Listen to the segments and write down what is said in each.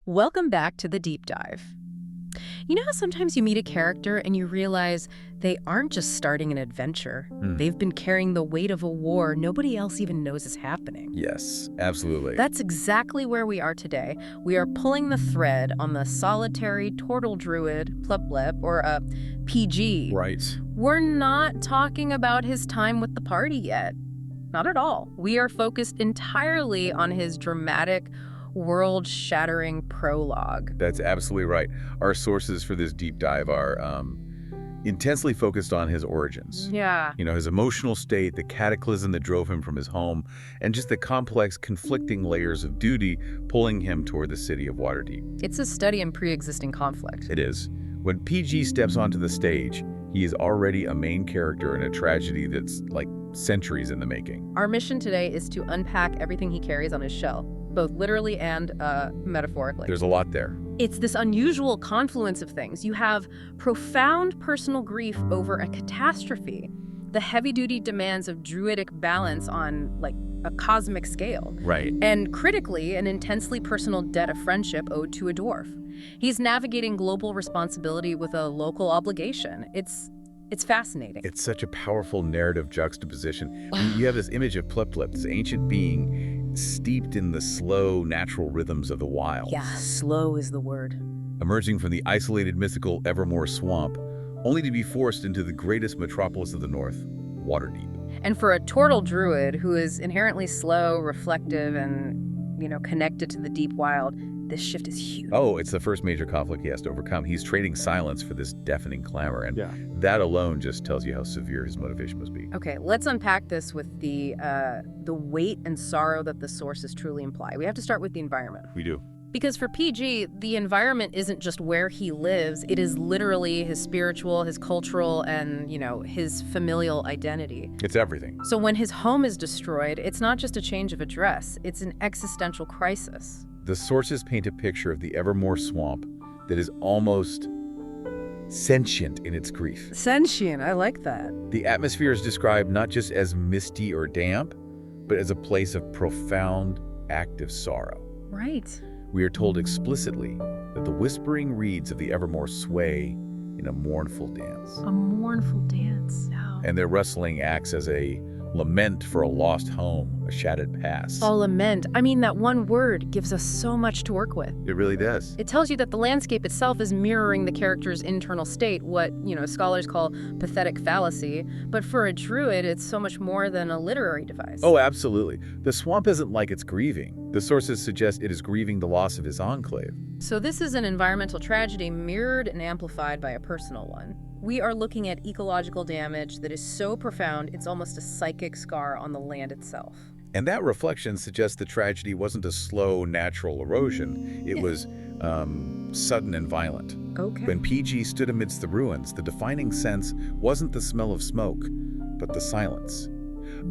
Welcome back to the deep dive. You know how sometimes you meet a character and you realize they aren't just starting an adventure. They've been carrying the weight of a war nobody else even knows is happening. Yes, absolutely. That's exactly where we are today. We are pulling the thread on the solitary tortle druid, Pluplep, or PG. Right. We're not talking about his time with the party yet. Not at all. We are focused entirely on his dramatic, world-shattering prologue. That's absolutely right. Our sources for this deep dive are intensely focused on his origins. Yeah. You know, his emotional state, the cataclysm that drove him from his home, and just the complex, conflicting layers of duty pulling him toward the city of Waterdeep. It's a study in pre-existing conflict. It is. When PG steps onto the stage, he is already a main character in a tragedy that's like centuries in the making. Our mission today is to unpack everything he carries on his shell, both literally and metaphorically. There's a lot there. It's this unusual confluence of things. You have profound personal grief over a catastrophe, the heavy-duty demands of druidic balance on, like, a cosmic scale. Right. And critically, an intensely personal debt of friendship owed to a dwarf. He's navigating global responsibility with a local obligation. It's fascinating. It's such a powerful narrative juxtaposition. You have this image of Pluplep, this ancient being steeped in the slow, natural rhythms of the wild. Yeah, slow is the word. Emerging from the isolated, mythical Evermore Swamp, only to be forced into the greatest metropolis of the North, Waterdeep. And for a tortle druid who is inherently slow, reflective, and, connected to the deep wild, this shift is huge. Oh, it's the first major conflict he has to overcome. He's trading silence for this deafening clamor, and that alone just tells you how severe his motivation must be. Okay, let's unpack this with the weight and sorrow that the sources truly imply. We have to start with the environment. We do. Because for PG, the environment isn't just where he lives, it is literally his spiritual, his cultural, and, his familial identity. It's everything. So when his home is destroyed, it's not just a change of address, it's an existential crisis. The sources paint a picture of the Evermore Swamp that is almost sentient in its grief. Sentient, I like that. The atmosphere is described not just as misty or damp, but as a place of profound, active sorrow. Right. We are told explicitly that the whispering reeds of the Evermore sway in a mournful dance. A mournful dance. Oh. And their rustling acts as a lament for a lost home, a shattered past. Oh, lament. I mean, that one word gives us so much to work with. It really does. It tells you that the landscape itself is mirroring the character's internal state, what, scholars call pathetic fallacy. But for a druid, it's so much more than a literary device. Oh, absolutely. The swamp isn't like it's grieving. The sources suggest it is grieving the loss of his enclave. So this is an environmental tragedy mirrored and amplified by a personal one. We are looking at ecological damage that is so profound, it's almost a psychic scar on the land itself. And that reflection suggests the tragedy wasn't a slow, natural erosion. It was sudden and violent. Okay. When PG stood amidst the ruins, the defining sense wasn't the smell of smoke, but the silence.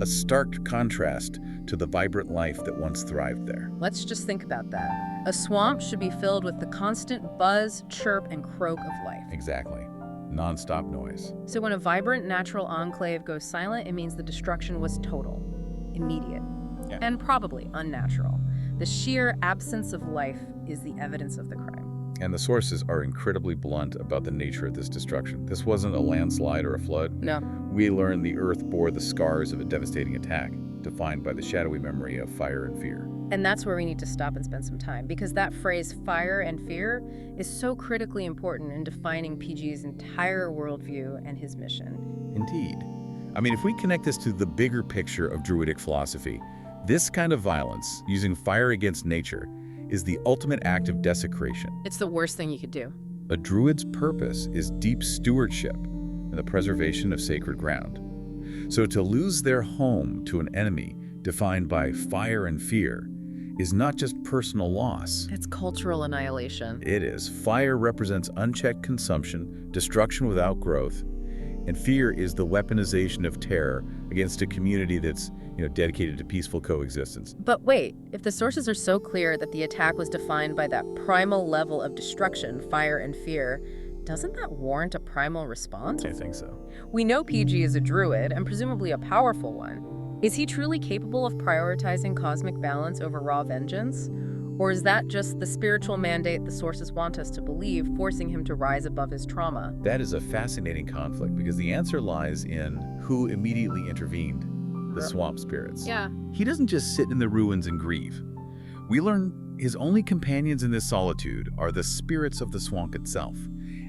A stark contrast to the vibrant life that once thrived there. Let's just think about that. A swamp should be filled with the constant buzz, chirp, and croak of life. Exactly. Non-stop noise. So when a vibrant natural enclave goes silent, it means the destruction was total, immediate, and probably unnatural. The sheer absence of life is the evidence of the crime. And the sources are incredibly blunt about the nature of this destruction. This wasn't a landslide or a flood. No. We learn the earth bore the scars of a devastating attack, defined by the shadowy memory of fire and fear. And that's where we need to stop and spend some time, because that phrase, fire and fear, is so critically important in defining PG's entire worldview and his mission. Indeed. I mean, if we connect this to the bigger picture of druidic philosophy, this kind of violence, using fire against nature, is the ultimate act of desecration. It's the worst thing you could do. A druid's purpose is deep stewardship and the preservation of sacred ground. So to lose their home to an enemy defined by fire and fear is not just personal loss. It's cultural annihilation. It is. Fire represents unchecked consumption, destruction without growth, and fear is the weaponization of terror against a community that's, dedicated to peaceful coexistence. But wait, if the sources are so clear that the attack was defined by that primal level of destruction, fire and fear, doesn't that warrant a primal response? I think so. We know PG is a druid, and presumably a powerful one. Is he truly capable of prioritizing cosmic balance over raw vengeance? Or is that just the spiritual mandate the sources want us to believe, forcing him to rise above his trauma? That is a fascinating conflict because the answer lies in who immediately intervened, the swamp spirits. Yeah. He doesn't just sit in the ruins and grieve. We learn his only companions in this solitude are the spirits of the swamp itself,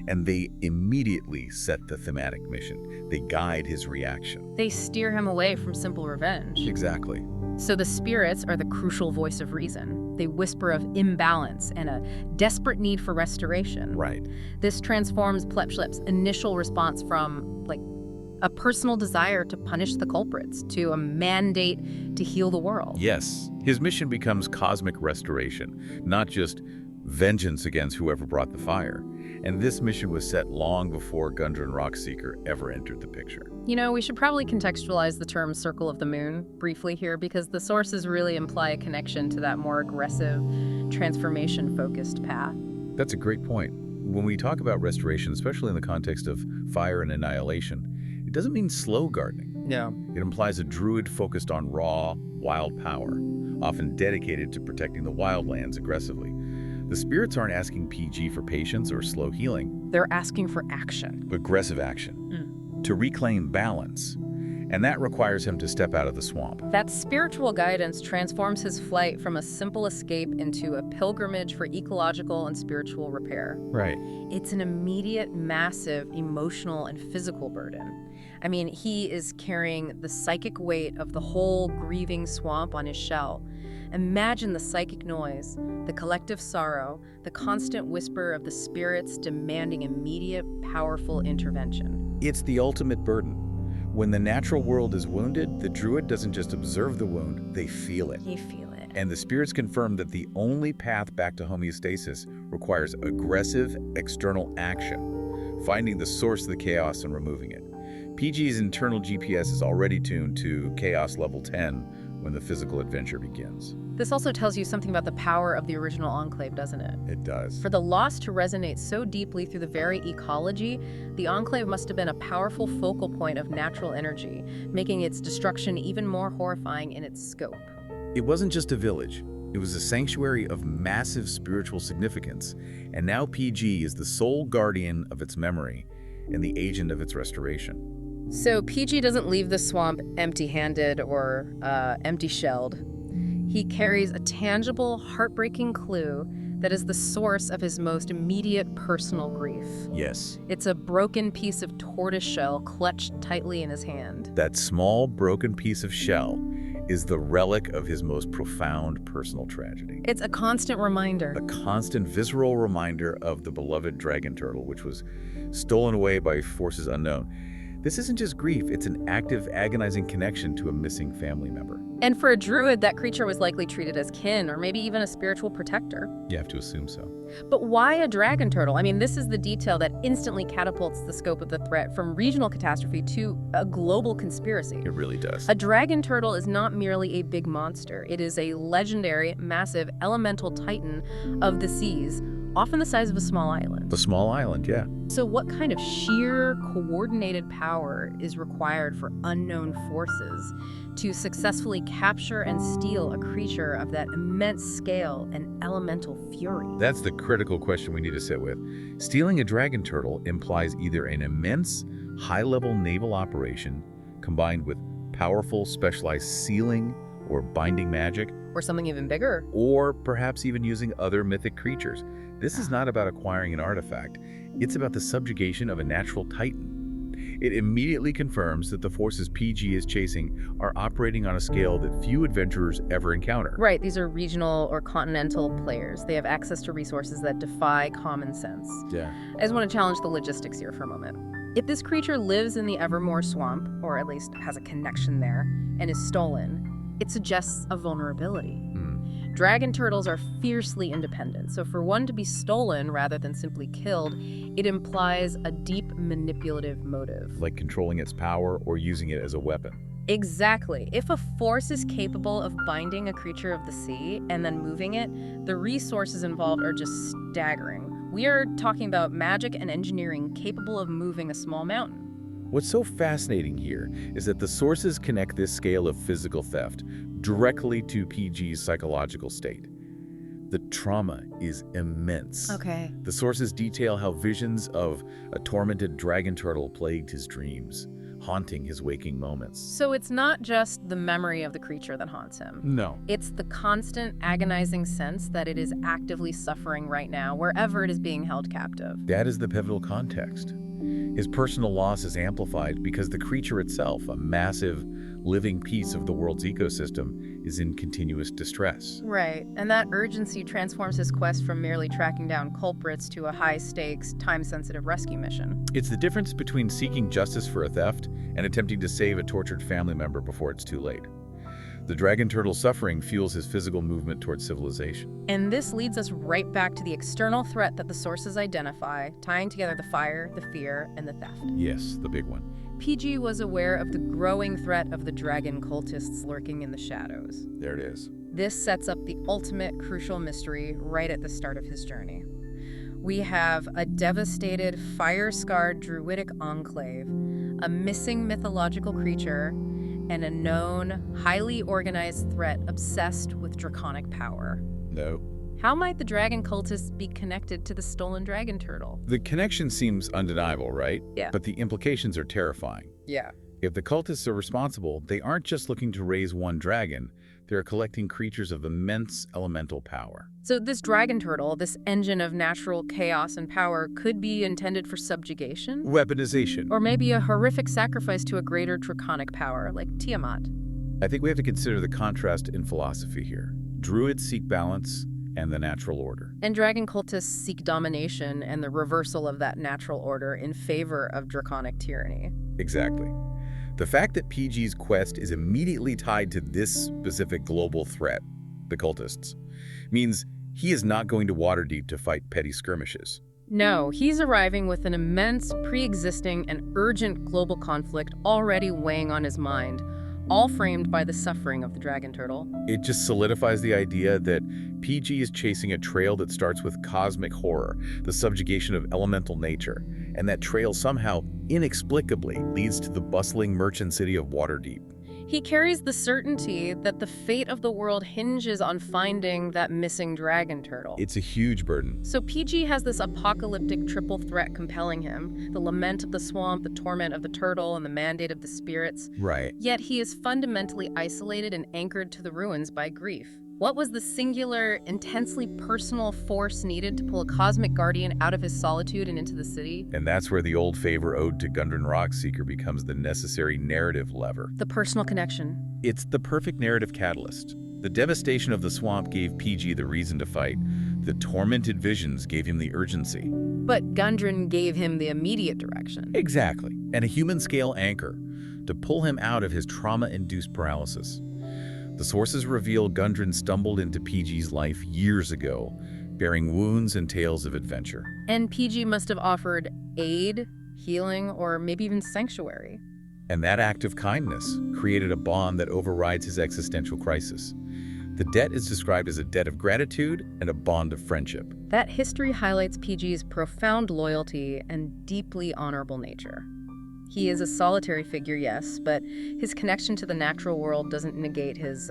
and they immediately set the thematic mission. They guide his reaction. They steer him away from simple revenge. Exactly. So the spirits are the crucial voice of reason. They whisper of imbalance and a desperate need for restoration. Right. This transforms Plepschlep's initial response from, a personal desire to punish the culprits to a mandate to heal the world. Yes. His mission becomes cosmic restoration, not just vengeance against whoever brought the fire. And this mission was set long before Gundren Rockseeker ever entered the picture. You know, we should probably contextualize the term Circle of the Moon briefly here because the sources really imply a connection to that more aggressive, transformation-focused path. That's a great point. When we talk about restoration, especially in the context of fire and annihilation, it doesn't mean slow gardening. No. It implies a druid focused on raw, wild power, often dedicated to protecting the wildlands aggressively. The spirits aren't asking PG for patience or slow healing. They're asking for action. Aggressive action. To reclaim balance. And that requires him to step out of the swamp. That spiritual guidance transforms his flight from a simple escape into a pilgrimage for ecological and spiritual repair. Right. It's an immediate, massive, emotional and physical burden. I mean, he is carrying the psychic weight of the whole grieving swamp on his shell. Imagine the psychic noise, the collective sorrow, the constant whisper of the spirits demanding immediate, powerful intervention. It's the ultimate burden. When the natural world is wounded, the druid doesn't just observe the wound, they feel it. You feel it. And the spirits confirm that the only path back to homeostasis requires aggressive external action, finding the source of the chaos and removing it. PG's internal GPS is already tuned to chaos level 10 when the physical adventure begins. This also tells you something about the power of the original Enclave, doesn't it? It does. For the loss to resonate so deeply through the very ecology, the Enclave must have been a powerful focal point of natural energy, making its destruction even more horrifying in its scope. It wasn't just a village. It was a sanctuary of massive spiritual significance, and now PG is the sole guardian of its memory and the agent of its restoration. So PG doesn't leave the swamp empty-handed or empty-shelled. He carries a tangible, heartbreaking clue that is the source of his most immediate personal grief. Yes. It's a broken piece of tortoiseshell clutched tightly in his hand. That small, broken piece of shell is the relic of his most profound personal tragedy. It's a constant reminder. A constant, visceral reminder of the beloved dragon turtle, which was stolen away by forces unknown. This isn't just grief, it's an active, agonizing connection to a missing family member. And for a druid, that creature was likely treated as kin, or maybe even a spiritual protector. You have to assume so. But why a dragon turtle? I mean, this is the detail that instantly catapults the scope of the threat from regional catastrophe to a global conspiracy. It really does. A dragon turtle is not merely a big monster. It is a legendary, massive, elemental titan of the seas, often the size of a small island. A small island, yeah. So what kind of sheer, coordinated power is required for unknown forces to successfully capture and steal a creature of that immense scale and elemental fury? That's the critical question we need to sit with. Stealing a dragon turtle implies either an immense, high-level naval operation combined with powerful, specialized sealing or binding magic, Or something even bigger. or perhaps even using other mythic creatures. This is not about acquiring an artifact. It's about the subjugation of a natural titan. It immediately confirms that the forces PG is chasing are operating on a scale that few adventurers ever encounter. Right, these are regional or continental players. They have access to resources that defy common sense. Yeah. I just want to challenge the logistics here for a moment. If this creature lives in the Evermore Swamp, or at least has a connection there, and is stolen, it suggests a vulnerability. Dragon turtles are fiercely independent, so for one to be stolen rather than simply killed, it implies a deep manipulative motive. Like controlling its power or using it as a weapon. Exactly. If a force is capable of binding a creature of the sea and then moving it, the resources involved are just staggering. We are talking about magic and engineering capable of moving a small mountain. What's so fascinating here is that the sources connect this scale of physical theft directly to PG's psychological state. The trauma is immense. Okay. The sources detail how visions of a tormented dragon turtle plagued his dreams, haunting his waking moments. So it's not just the memory of the creature that haunts him. No. It's the constant, agonizing sense that it is actively suffering right now, wherever it is being held captive. That is the pivotal context. His personal loss is amplified because the creature itself, a massive, living piece of the world's ecosystem, is in continuous distress. Right, and that urgency transforms his quest from merely tracking down culprits to a high-stakes, time-sensitive rescue mission. It's the difference between seeking justice for a theft and attempting to save a tortured family member before it's too late. The dragon turtle's suffering fuels his physical movement towards civilization. And this leads us right back to the external threat that the sources identify, tying together the fire, the fear, and the theft. Yes, the big one. PG was aware of the growing threat of the dragon cultists lurking in the shadows. There it is. This sets up the ultimate crucial mystery right at the start of his journey. We have a devastated, fire-scarred druidic enclave, a missing mythological creature, and a known, highly organized threat obsessed with draconic power. No. How might the dragon cultists be connected to the stolen dragon turtle? The connection seems undeniable, right? Yeah. But the implications are terrifying. Yeah. If the cultists are responsible, they aren't just looking to raise one dragon, they're collecting creatures of immense elemental power. So this dragon turtle, this engine of natural chaos and power, could be intended for subjugation? Weaponization. Or maybe a horrific sacrifice to a greater draconic power, like Tiamat. I think we have to consider the contrast in philosophy here. Druids seek balance and the natural order. And dragon cultists seek domination and the reversal of that natural order in favor of draconic tyranny. Exactly. The fact that PG's quest is immediately tied to this specific global threat, the cultists, means he is not going to Waterdeep to fight petty skirmishes. No, he's arriving with an immense, pre-existing, and urgent global conflict already weighing on his mind, all framed by the suffering of the dragon turtle. It just solidifies the idea that PG is chasing a trail that starts with cosmic horror, the subjugation of elemental nature, and that trail somehow, inexplicably, leads to the bustling merchant city of Waterdeep. He carries the certainty that the fate of the world hinges on finding that missing dragon turtle. It's a huge burden. So PG has this apocalyptic triple threat compelling him: the lament of the swamp, the torment of the turtle, and the mandate of the spirits. Right. Yet he is fundamentally isolated and anchored to the ruins by grief. What was the singular, intensely personal force needed to pull a cosmic guardian out of his solitude and into the city? And that's where the old favor owed to Gundren Rockseeker becomes the necessary narrative lever. The personal connection. It's the perfect narrative catalyst. The devastation of the swamp gave PG the reason to fight. The tormented visions gave him the urgency. But Gundren gave him the immediate direction. Exactly. And a human-scale anchor to pull him out of his trauma-induced paralysis. The sources reveal Gundren stumbled into PG's life years ago, bearing wounds and tales of adventure. And PG must have offered aid, healing, or maybe even sanctuary. And that act of kindness created a bond that overrides his existential crisis. The debt is described as a debt of gratitude and a bond of friendship. That history highlights PG's profound loyalty and deeply honorable nature. He is a solitary figure, yes, but his connection to the natural world doesn't negate his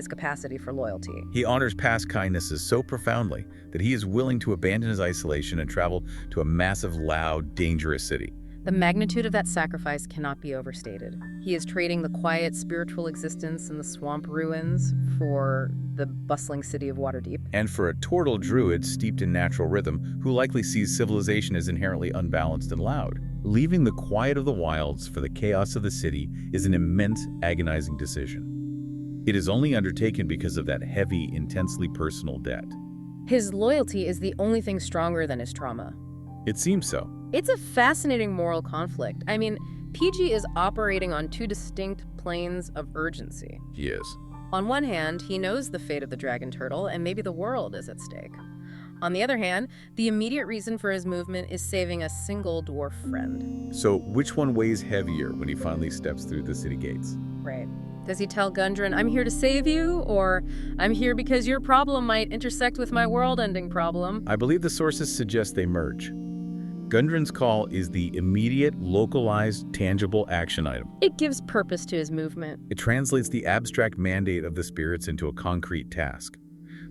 capacity for loyalty. He honors past kindnesses so profoundly that he is willing to abandon his isolation and travel to a massive, loud, dangerous city. The magnitude of that sacrifice cannot be overstated. He is trading the quiet spiritual existence in the swamp ruins for the bustling city of Waterdeep. And for a tortle druid steeped in natural rhythm who likely sees civilization as inherently unbalanced and loud. Leaving the quiet of the wilds for the chaos of the city is an immense, agonizing decision. It is only undertaken because of that heavy, intensely personal debt. His loyalty is the only thing stronger than his trauma. It seems so. It's a fascinating moral conflict. I mean, PG is operating on two distinct planes of urgency. He is. On one hand, he knows the fate of the dragon turtle and maybe the world is at stake. On the other hand, the immediate reason for his movement is saving a single dwarf friend. So which one weighs heavier when he finally steps through the city gates? Right. Does he tell Gundren, "I'm here to save you," or "I'm here because your problem might intersect with my world-ending problem"? I believe the sources suggest they merge. Gundren's call is the immediate, localized, tangible action item. It gives purpose to his movement. It translates the abstract mandate of the spirits into a concrete task.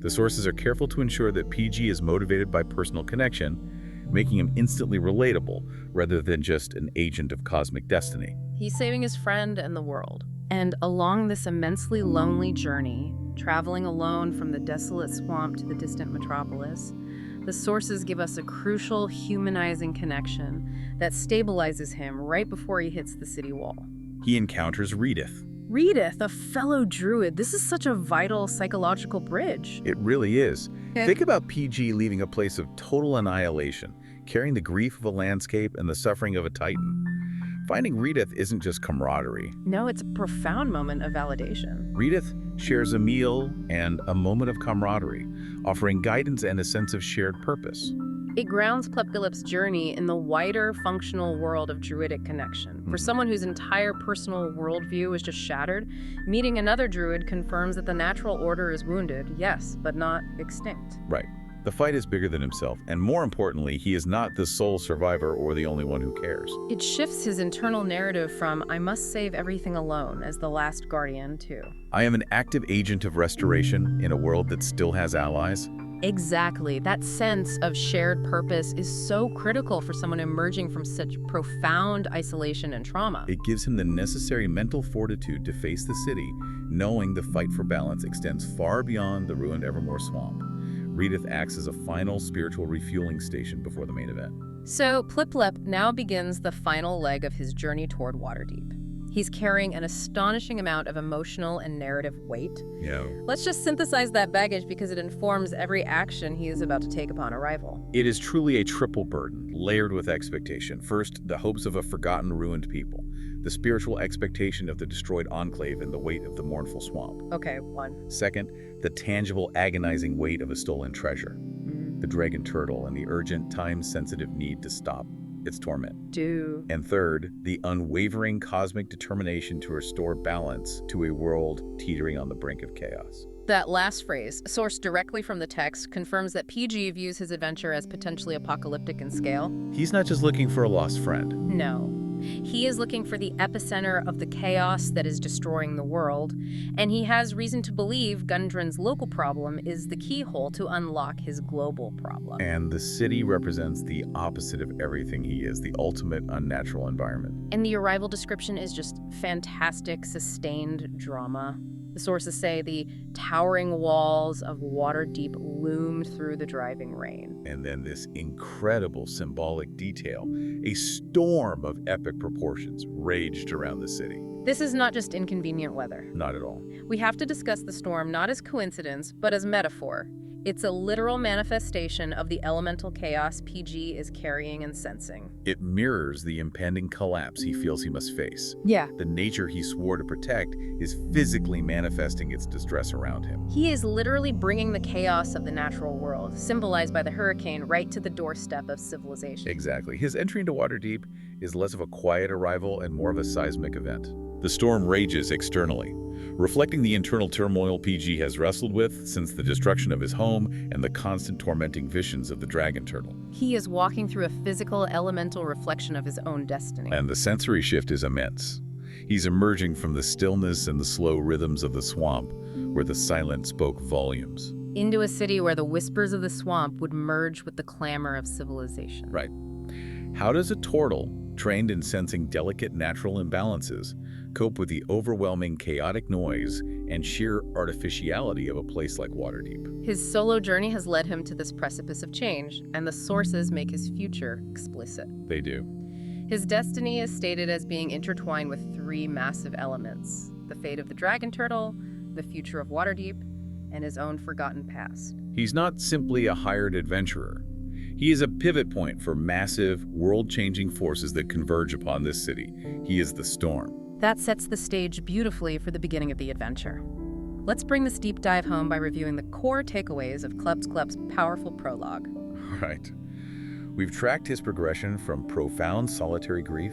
The sources are careful to ensure that PG is motivated by personal connection, making him instantly relatable rather than just an agent of cosmic destiny. He's saving his friend and the world. And along this immensely lonely journey, traveling alone from the desolate swamp to the distant metropolis, the sources give us a crucial humanizing connection that stabilizes him right before he hits the city wall. He encounters Redith. Redith, a fellow druid. This is such a vital psychological bridge. It really is. Think about PG leaving a place of total annihilation, carrying the grief of a landscape and the suffering of a titan. Finding Redith isn't just camaraderie. No, it's a profound moment of validation. Redith shares a meal and a moment of camaraderie, offering guidance and a sense of shared purpose. It grounds Plepgalip's journey in the wider functional world of druidic connection. For someone whose entire personal worldview is just shattered, meeting another druid confirms that the natural order is wounded, yes, but not extinct. Right. The fight is bigger than himself, and more importantly, he is not the sole survivor or the only one who cares. It shifts his internal narrative from, I must save everything alone, as the last guardian, to, I am an active agent of restoration in a world that still has allies. exactly. That sense of shared purpose is so critical for someone emerging from such profound isolation and trauma. It gives him the necessary mental fortitude to face the city, knowing the fight for balance extends far beyond the ruined Evermore Swamp. Redith acts as a final spiritual refueling station before the main event. So Pliplep now begins the final leg of his journey toward Waterdeep. He's carrying an astonishing amount of emotional and narrative weight. Yeah. Let's just synthesize that baggage because it informs every action he is about to take upon arrival. It is truly a triple burden, layered with expectation. First, the hopes of a forgotten, ruined people. The spiritual expectation of the destroyed enclave and the weight of the mournful swamp. Okay, one. Second, the tangible, agonizing weight of a stolen treasure. The dragon turtle and the urgent, time-sensitive need to stop its torment. Two. And third, the unwavering cosmic determination to restore balance to a world teetering on the brink of chaos. That last phrase, sourced directly from the text, confirms that PG views his adventure as potentially apocalyptic in scale. He's not just looking for a lost friend. No. He is looking for the epicenter of the chaos that is destroying the world, and he has reason to believe Gundren's local problem is the keyhole to unlock his global problem. And the city represents the opposite of everything he is, the ultimate unnatural environment. And the arrival description is just fantastic, sustained drama. The sources say the towering walls of Waterdeep loomed through the driving rain. And then this incredible symbolic detail, a storm of epic proportions raged around the city. This is not just inconvenient weather. Not at all. We have to discuss the storm not as coincidence, but as metaphor. It's a literal manifestation of the elemental chaos PG is carrying and sensing. It mirrors the impending collapse he feels he must face. Yeah. The nature he swore to protect is physically manifesting its distress around him. He is literally bringing the chaos of the natural world, symbolized by the hurricane, right to the doorstep of civilization. Exactly. His entry into Waterdeep is less of a quiet arrival and more of a seismic event. The storm rages externally, reflecting the internal turmoil PG has wrestled with since the destruction of his home and the constant tormenting visions of the dragon turtle. He is walking through a physical, elemental reflection of his own destiny. And the sensory shift is immense. He's emerging from the stillness and the slow rhythms of the swamp, where the silence spoke volumes. Into a city where the whispers of the swamp would merge with the clamor of civilization. Right. How does a tortle, trained in sensing delicate natural imbalances, cope with the overwhelming chaotic noise and sheer artificiality of a place like Waterdeep? His solo journey has led him to this precipice of change, and the sources make his future explicit. They do. His destiny is stated as being intertwined with three massive elements: the fate of the dragon turtle, the future of Waterdeep, and his own forgotten past. He's not simply a hired adventurer. He is a pivot point for massive, world-changing forces that converge upon this city. He is the storm. That sets the stage beautifully for the beginning of the adventure. Let's bring this deep dive home by reviewing the core takeaways of Club's powerful prologue. Right. We've tracked his progression from profound solitary grief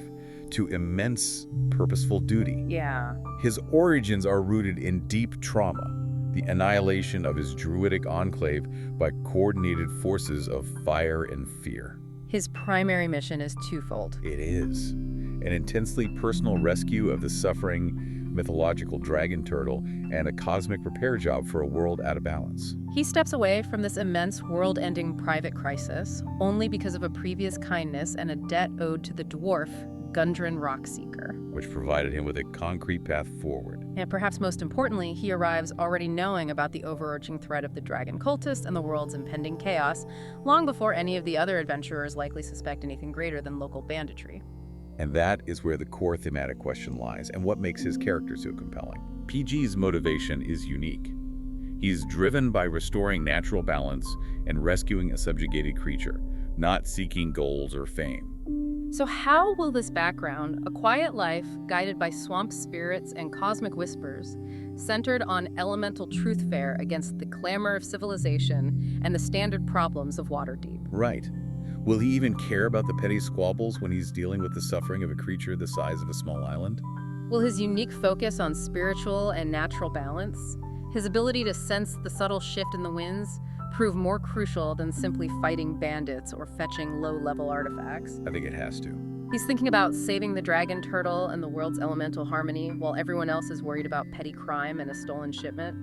to immense purposeful duty. Yeah. His origins are rooted in deep trauma, the annihilation of his druidic enclave by coordinated forces of fire and fear. His primary mission is twofold. It is an intensely personal rescue of the suffering mythological dragon turtle, and a cosmic repair job for a world out of balance. He steps away from this immense world-ending private crisis only because of a previous kindness and a debt owed to the dwarf, Gundren Rockseeker. Which provided him with a concrete path forward. And perhaps most importantly, he arrives already knowing about the overarching threat of the dragon cultist and the world's impending chaos, long before any of the other adventurers likely suspect anything greater than local banditry. And that is where the core thematic question lies, and what makes his character so compelling. PG's motivation is unique. He's driven by restoring natural balance and rescuing a subjugated creature, not seeking goals or fame. So how will this background, a quiet life guided by swamp spirits and cosmic whispers, centered on elemental truth fare against the clamor of civilization and the standard problems of Waterdeep? Right. Will he even care about the petty squabbles when he's dealing with the suffering of a creature the size of a small island? Will his unique focus on spiritual and natural balance, his ability to sense the subtle shift in the winds, prove more crucial than simply fighting bandits or fetching low-level artifacts? I think it has to. He's thinking about saving the dragon turtle and the world's elemental harmony while everyone else is worried about petty crime and a stolen shipment.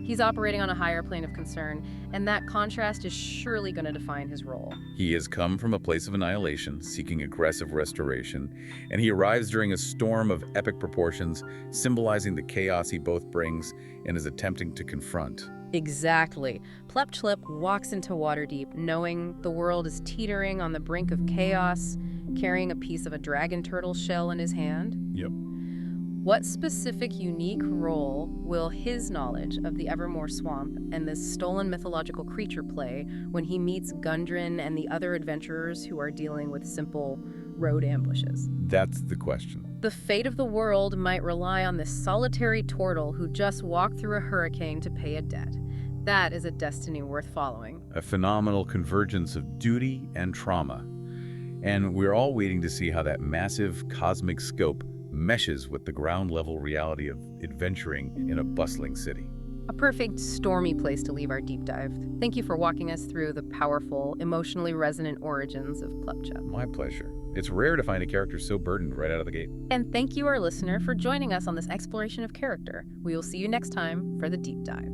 He's operating on a higher plane of concern, and that contrast is surely going to define his role. He has come from a place of annihilation, seeking aggressive restoration, and he arrives during a storm of epic proportions, symbolizing the chaos he both brings and is attempting to confront. Exactly. Plepchlip walks into Waterdeep knowing the world is teetering on the brink of chaos, carrying a piece of a dragon turtle shell in his hand. Yep. What specific, unique role will his knowledge of the Evermore Swamp and this stolen mythological creature play when he meets Gundren and the other adventurers who are dealing with simple road ambushes? That's the question. The fate of the world might rely on this solitary tortle who just walked through a hurricane to pay a debt. That is a destiny worth following. A phenomenal convergence of duty and trauma. And we're all waiting to see how that massive cosmic scope meshes with the ground-level reality of adventuring in a bustling city. A perfect stormy place to leave our deep dive. Thank you for walking us through the powerful, emotionally resonant origins of Plepchlip. My pleasure. It's rare to find a character so burdened right out of the gate. And thank you, our listener, for joining us on this exploration of character. We will see you next time for the deep dive.